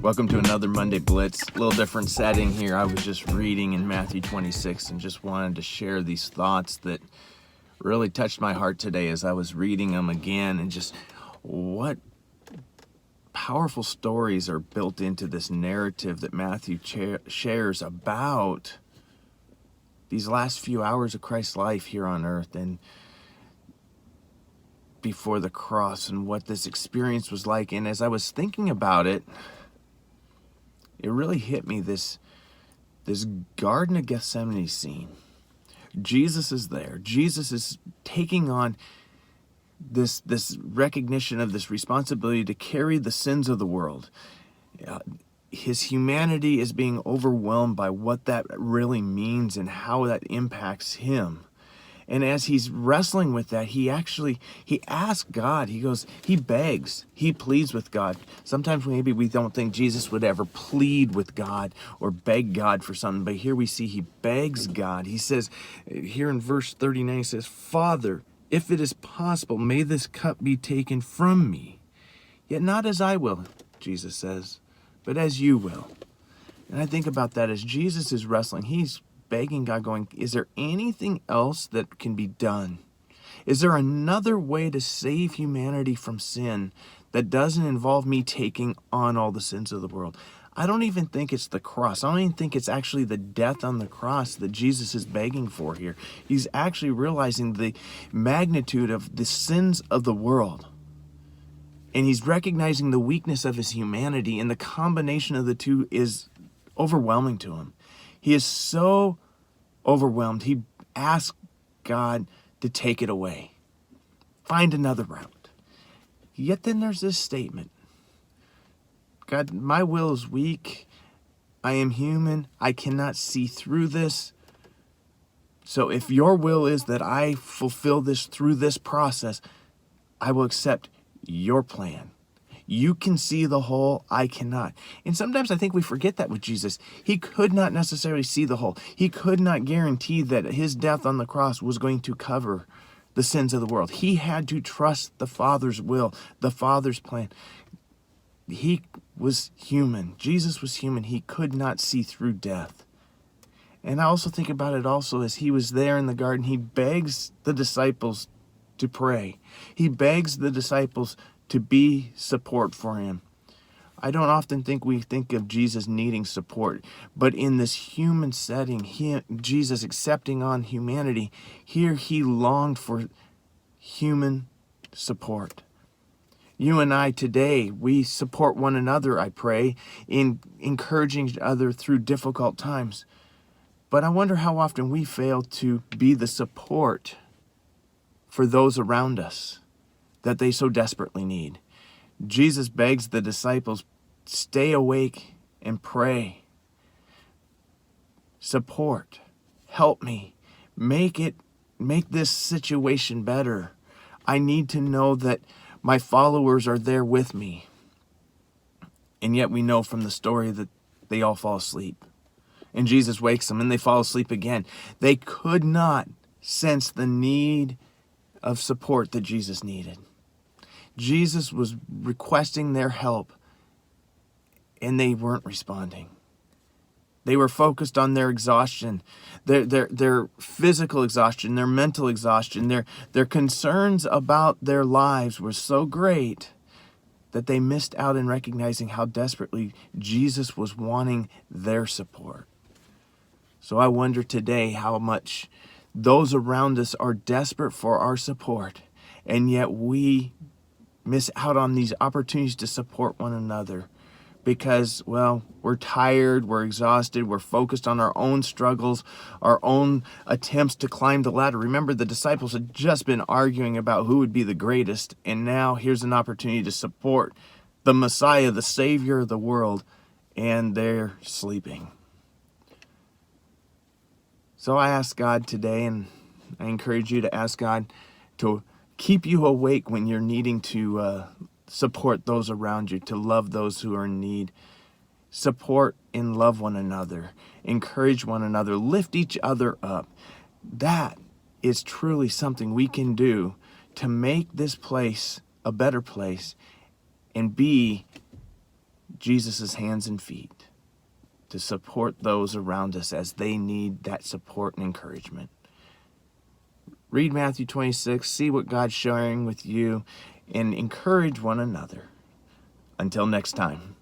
Welcome to another Monday Blitz. A little different setting here. I was just reading in Matthew 26 and just wanted to share these thoughts that really touched my heart today as I was reading them again, and just what powerful stories are built into this narrative that Matthew shares about these last few hours of Christ's life here on earth and before the cross, and what this experience was like. And as I was thinking about it, it really hit me, this Garden of Gethsemane scene. Jesus is there. Jesus is taking on this recognition of this responsibility to carry the sins of the world. His humanity is being overwhelmed by what that really means and how that impacts him. And as he's wrestling with that, he asks God, he begs, he pleads with God. Sometimes maybe we don't think Jesus would ever plead with God or beg God for something, but here we see he begs God. He says, here in verse 39, he says, "Father, if it is possible, may this cup be taken from me. Yet not as I will," Jesus says, "but as you will." And I think about that as Jesus is wrestling. He's begging God, going, is there anything else that can be done? Is there another way to save humanity from sin that doesn't involve me taking on all the sins of the world? I don't even think it's the cross. I don't even think it's actually the death on the cross that Jesus is begging for here. He's actually realizing the magnitude of the sins of the world. And he's recognizing the weakness of his humanity, and the combination of the two is overwhelming to him. He is so overwhelmed. He asks God to take it away. Find another route. Yet then there's this statement. God, my will is weak. I am human. I cannot see through this. So if your will is that I fulfill this through this process, I will accept your plan. You can see the whole, I cannot. And sometimes I think we forget that with Jesus. He could not necessarily see the whole. He could not guarantee that his death on the cross was going to cover the sins of the world. He had to trust the Father's will, the Father's plan. He was human. Jesus was human. He could not see through death. And I also think about it also as he was there in the garden, he begs the disciples to pray. He begs the disciples to be support for him. I don't often think we think of Jesus needing support, but in this human setting, Jesus accepting on humanity, here he longed for human support. You and I today, we support one another, I pray, in encouraging each other through difficult times. But I wonder how often we fail to be the support for those around us that they so desperately need. Jesus begs the disciples, stay awake and pray. Support. Help me. Make this situation better. I need to know that my followers are there with me. And yet we know from the story that they all fall asleep. And Jesus wakes them and they fall asleep again. They could not sense the need of support that Jesus needed. Jesus was requesting their help, and they weren't responding. They were focused on their exhaustion, their physical exhaustion, their mental exhaustion. Their concerns about their lives were so great that they missed out in recognizing how desperately Jesus was wanting their support. So I wonder today how much those around us are desperate for our support, and yet we miss out on these opportunities to support one another because, well, we're tired, we're exhausted, we're focused on our own struggles, our own attempts to climb the ladder. Remember, the disciples had just been arguing about who would be the greatest, and now here's an opportunity to support the Messiah, the Savior of the world, and they're sleeping. So I ask God today, and I encourage you to ask God to keep you awake when you're needing to support those around you, to love those who are in need. Support and love one another. Encourage one another. Lift each other up. That is truly something we can do to make this place a better place and be Jesus' hands and feet to support those around us as they need that support and encouragement. Read Matthew 26, see what God's sharing with you, and encourage one another. Until next time.